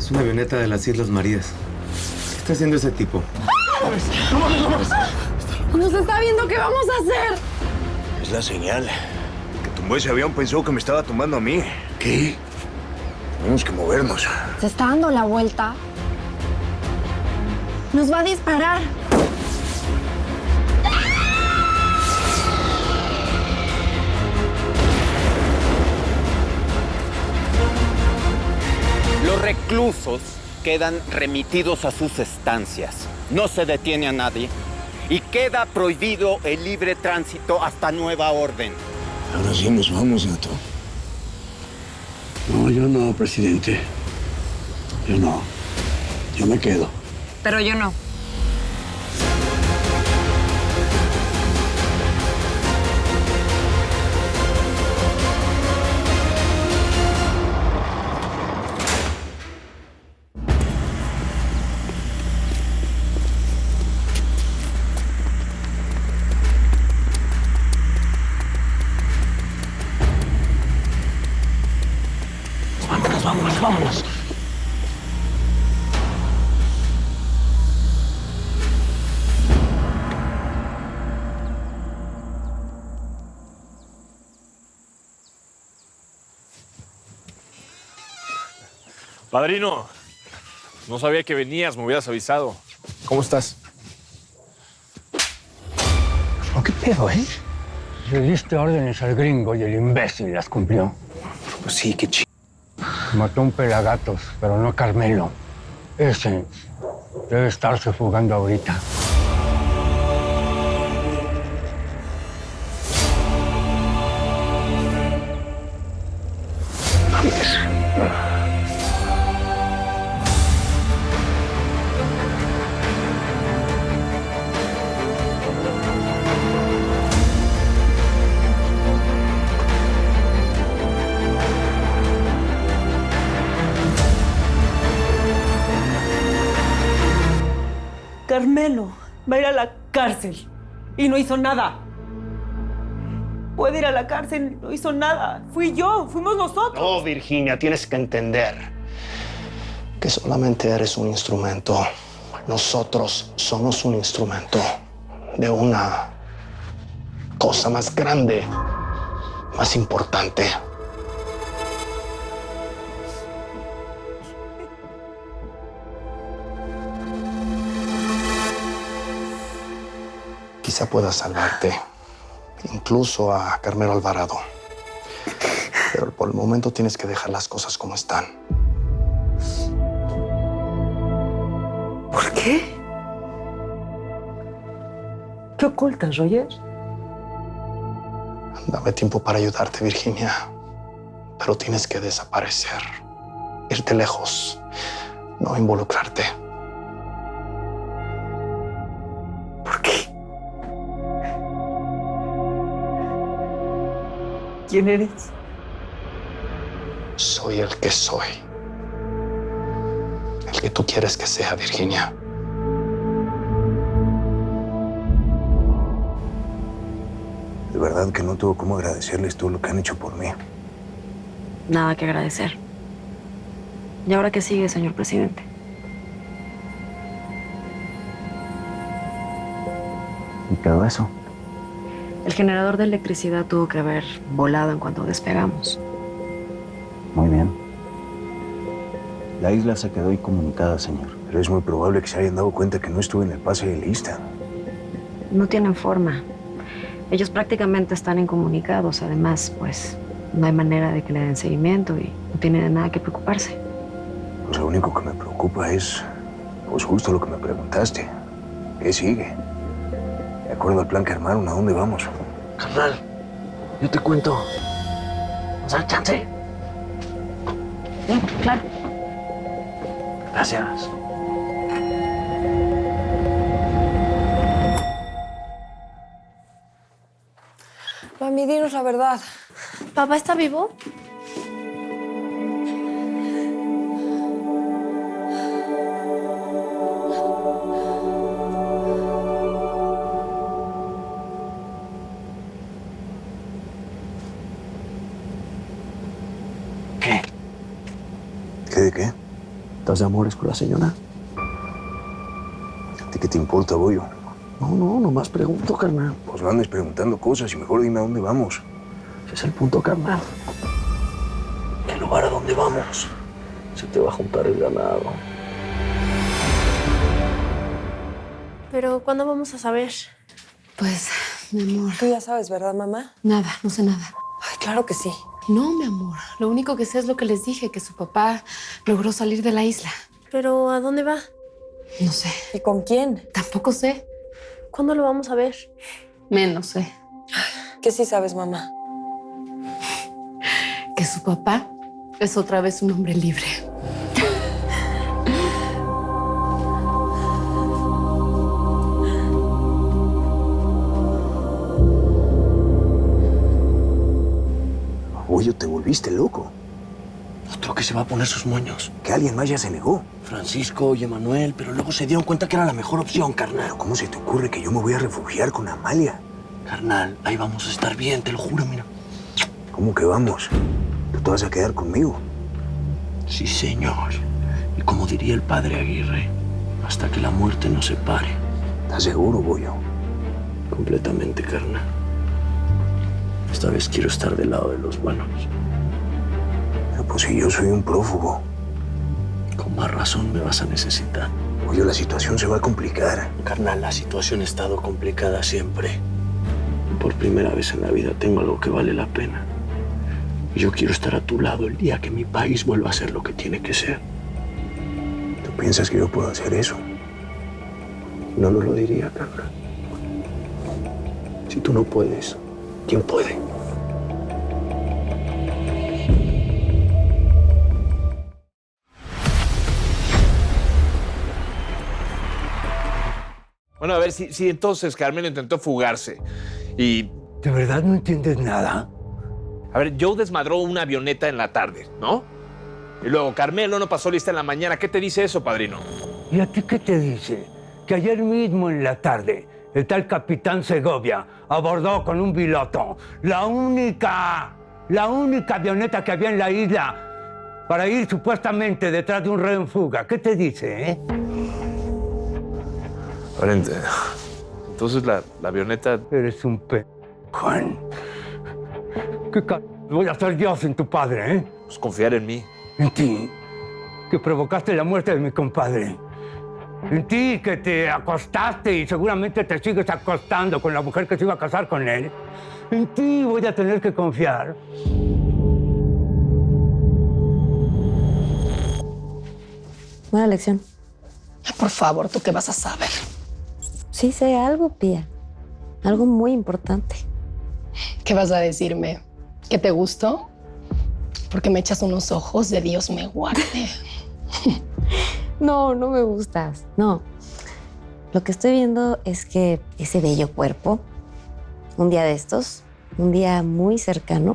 Es una avioneta de las Islas Marías. ¿Qué está haciendo ese tipo? ¡Nos está viendo! ¿Qué vamos a hacer? Es la señal. Que tumbó ese avión pensó que me estaba tumbando a mí. ¿Qué? Tenemos que movernos. Se está dando la vuelta. Nos va a disparar. Los reclusos quedan remitidos a sus estancias. No se detiene a nadie y queda prohibido el libre tránsito hasta nueva orden. Ahora sí nos vamos, Nato. No, yo no, presidente. Yo no. Yo me quedo. Pero yo no. Vámonos. Padrino, no sabía que venías, me hubieras avisado. ¿Cómo estás? ¿Qué pedo, eh? Le diste órdenes al gringo y el imbécil las cumplió. Pues sí, qué ch... Mató a un pelagatos, pero no a Carmelo. Ese debe estarse fugando ahorita. Carmelo va a ir a la cárcel y no hizo nada. Puede ir a la cárcel, no hizo nada. Fuimos nosotros. No, Virginia, tienes que entender que solamente eres un instrumento. Nosotros somos un instrumento de una cosa más grande, más importante. Quizá pueda salvarte, incluso a Carmelo Alvarado. Pero por el momento tienes que dejar las cosas como están. ¿Por qué? ¿Qué ocultas, Roger? Dame tiempo para ayudarte, Virginia. Pero tienes que desaparecer, irte lejos, no involucrarte. ¿Por qué? ¿Quién eres? Soy el que soy. El que tú quieres que sea, Virginia. De verdad que no tengo cómo agradecerles todo lo que han hecho por mí. Nada que agradecer. ¿Y ahora qué sigue, señor presidente? ¿Y todo eso? El generador de electricidad tuvo que haber volado en cuanto despegamos. Muy bien. La isla se quedó incomunicada, señor. Pero es muy probable que se hayan dado cuenta que no estuve en el pase de lista. No tienen forma. Ellos prácticamente están incomunicados. Además, pues, no hay manera de que le den seguimiento y no tienen de nada que preocuparse. Pues lo único que me preocupa es, pues justo lo que me preguntaste. ¿Qué sigue? De acuerdo al plan que armaron, ¿a dónde vamos? Carnal, yo te cuento. ¿Nos da chance? Sí, claro. Gracias. Mami, dinos la verdad. ¿Papá está vivo? ¿Qué de qué? ¿Estás de amores con la señora? ¿A ti qué te importa, Bollo? No, nomás pregunto, carnal. Pues no andes preguntando cosas y mejor dime a dónde vamos. Ese es el punto, carnal. ¿Qué lugar a dónde vamos? Se te va a juntar el ganado. Pero ¿cuándo vamos a saber? Pues, mi amor, Tú ya sabes, ¿verdad, mamá? nada, no sé nada. Ay, claro que sí. No, mi amor. Lo único que sé es lo que les dije, que su papá logró salir de la isla. ¿Pero a dónde va? No sé. ¿Y con quién? Tampoco sé. ¿Cuándo lo vamos a ver? Menos sé. ¿Qué sí sabes, mamá? Que su papá es otra vez un hombre libre. Bollo, te volviste loco. Otro que se va a poner sus moños. Que alguien más ya se negó. Francisco y Emanuel, pero luego se dieron cuenta que era la mejor opción, carnal. Pero ¿cómo se te ocurre que yo me voy a refugiar con Amalia? Carnal, ahí vamos a estar bien, te lo juro, mira. ¿Cómo que vamos? ¿Tú te vas a quedar conmigo? Sí, señor. Y como diría el padre Aguirre, hasta que la muerte nos separe. ¿Estás seguro, Bollo? Completamente, carnal. Esta vez quiero estar del lado de los buenos. Pero pues si yo soy un prófugo. Con más razón me vas a necesitar. Bollo, la situación se va a complicar. Carnal, la situación ha estado complicada siempre. Y por primera vez en la vida tengo algo que vale la pena. Y yo quiero estar a tu lado el día que mi país vuelva a ser lo que tiene que ser. ¿Tú piensas que yo puedo hacer eso? No nos lo diría, carnal. Si tú no puedes, ¿quién puede? Bueno, a ver, si entonces Carmelo intentó fugarse y... ¿De verdad no entiendes nada? A ver, Joe desmadró una avioneta en la tarde, ¿no? Y luego Carmelo no pasó lista en la mañana. ¿Qué te dice eso, padrino? ¿Y a ti qué te dice? Que ayer mismo en la tarde el tal capitán Segovia abordó con un piloto la única avioneta que había en la isla para ir supuestamente detrás de un reo en fuga. ¿Qué te dice, eh? Valente. Entonces la avioneta... Eres un Juan. ¿Qué voy a hacer yo sin tu padre, eh? Pues confiar en mí. En ti, que provocaste la muerte de mi compadre. En ti, que te acostaste y seguramente te sigues acostando con la mujer que se iba a casar con él. En ti voy a tener que confiar. Buena lección. Por favor, ¿tú qué vas a saber? Sí sé algo, Pía. Algo muy importante. ¿Qué vas a decirme? ¿Que te gustó? Porque me echas unos ojos de Dios me guarde. No, no me gustas. No. Lo que estoy viendo es que ese bello cuerpo, un día de estos, un día muy cercano,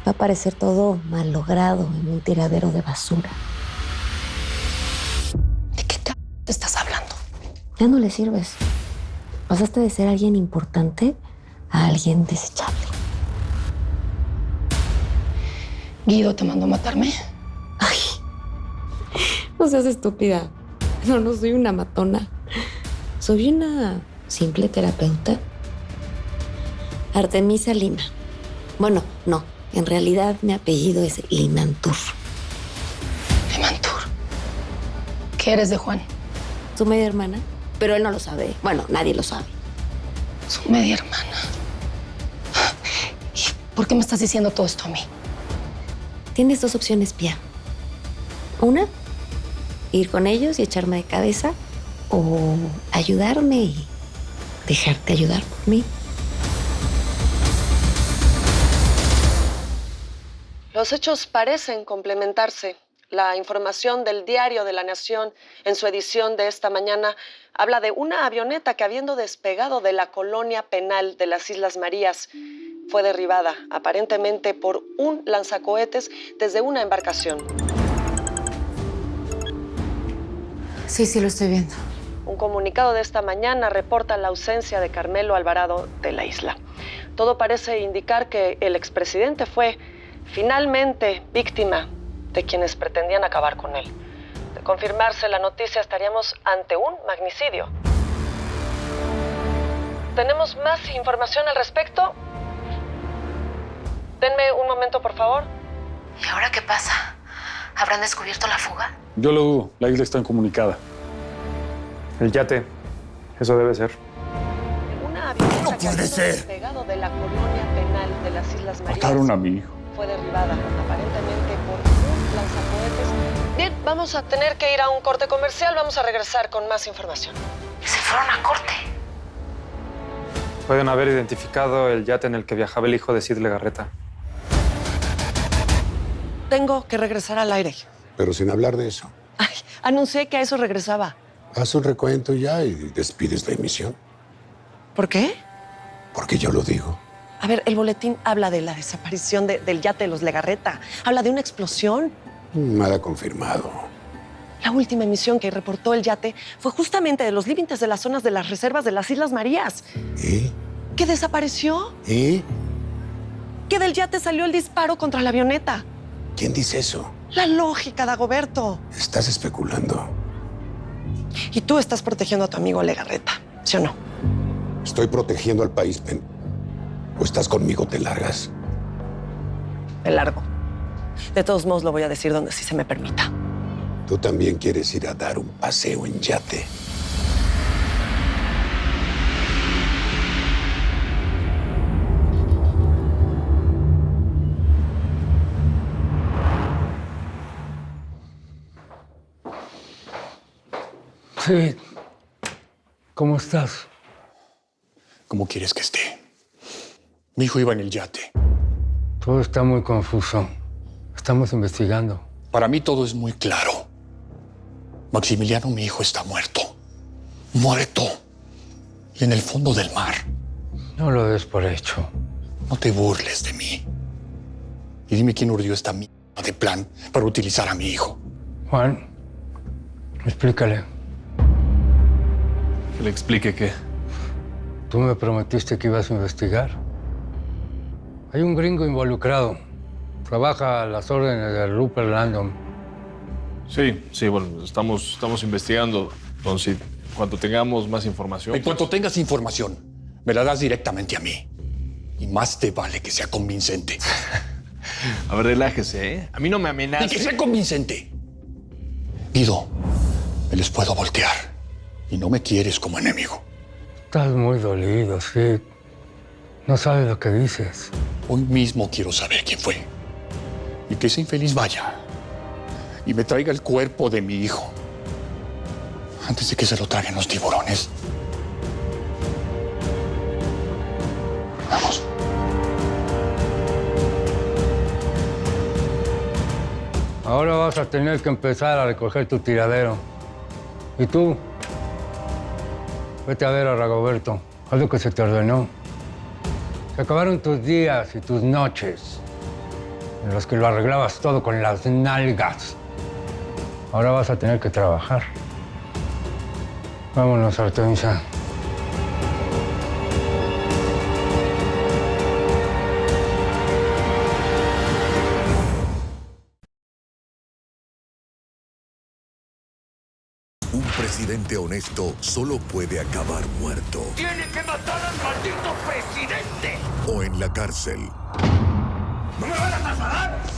va a parecer todo malogrado en un tiradero de basura. ¿De qué te estás hablando? Ya no le sirves. Pasaste de ser alguien importante a alguien desechable. ¿Guido te mandó a matarme? Ay, no seas estúpida. No soy una matona. Soy una simple terapeuta. Artemisa Lima. Bueno, no. En realidad mi apellido es Limantur. Limantur. ¿Qué eres de Juan? Su media hermana. Pero él no lo sabe. Bueno, nadie lo sabe. Su media hermana. ¿Y por qué me estás diciendo todo esto a mí? Tienes dos opciones, Pía. Una, ir con ellos y echarme de cabeza, o ayudarme y dejarte ayudar por mí. Los hechos parecen complementarse. La información del Diario de la Nación en su edición de esta mañana habla de una avioneta que, habiendo despegado de la colonia penal de las Islas Marías, fue derribada aparentemente por un lanzacohetes desde una embarcación. Sí, lo estoy viendo. Un comunicado de esta mañana reporta la ausencia de Carmelo Alvarado de la isla. Todo parece indicar que el expresidente fue finalmente víctima de quienes pretendían acabar con él. confirmarse la noticia, estaríamos ante un magnicidio. ¿Tenemos más información al respecto? Denme un momento, por favor. ¿Y ahora qué pasa? ¿Habrán descubierto la fuga? Yo lo dudo. La isla está incomunicada. El yate. Eso debe ser. Una avioneta que había despegado de la colonia penal de las Islas Marías. Mataron a mi hijo. Fue derribada aparentemente por un lanzacohetes. Bien, vamos a tener que ir a un corte comercial. Vamos a regresar con más información. Se fueron a corte. Pueden haber identificado el yate en el que viajaba el hijo de Sid Legarreta. Tengo que regresar al aire. Pero sin hablar de eso. Ay, anuncié que a eso regresaba. Haz un recuento ya y despides la emisión. ¿Por qué? Porque yo lo digo. A ver, el boletín habla de la desaparición del yate de los Legarreta. Habla de una explosión. Nada confirmado. La última emisión que reportó el yate fue justamente de los límites de las zonas de las reservas de las Islas Marías. ¿Y? ¿Que desapareció? ¿Y? Que del yate salió el disparo contra la avioneta. ¿Quién dice eso? La lógica, Dagoberto. Estás especulando. Y tú estás protegiendo a tu amigo Legarreta, ¿sí o no? Estoy protegiendo al país, Pen. ¿O estás conmigo, te largas? Me largo. De todos modos, lo voy a decir donde sí se me permita. Tú también quieres ir a dar un paseo en yate. Sí. ¿Cómo estás? ¿Cómo quieres que esté? Mi hijo iba en el yate. Todo está muy confuso. Estamos investigando. Para mí todo es muy claro. Maximiliano, mi hijo, está muerto. Muerto. Y en el fondo del mar. No lo des por hecho. No te burles de mí. Y dime quién urdió esta mierda de plan para utilizar a mi hijo. Juan, explícale. ¿Que le explique qué? Tú me prometiste que ibas a investigar. Hay un gringo involucrado. Trabaja a las órdenes de Rupert Landon. Sí, bueno, estamos investigando, don Sid. Cuando tengamos más información... En cuanto tengas información, me la das directamente a mí. Y más te vale que sea convincente. A ver, relájese, ¿eh? A mí no me amenace. ¡Y que sea convincente! Guido, me les puedo voltear. Y no me quieres como enemigo. Estás muy dolido, Sid. No sabes lo que dices. Hoy mismo quiero saber quién fue. Y que ese infeliz vaya y me traiga el cuerpo de mi hijo antes de que se lo traguen los tiburones. Vamos. Ahora vas a tener que empezar a recoger tu tiradero. ¿Y tú? Vete a ver a Dagoberto. Haz lo que se te ordenó. Se acabaron tus días y tus noches en los que lo arreglabas todo con las nalgas. Ahora vas a tener que trabajar. Vámonos, Artemisa. Un presidente honesto solo puede acabar muerto. ¡Tiene que matar al maldito presidente! O en la cárcel. ¡No me van a trasladar!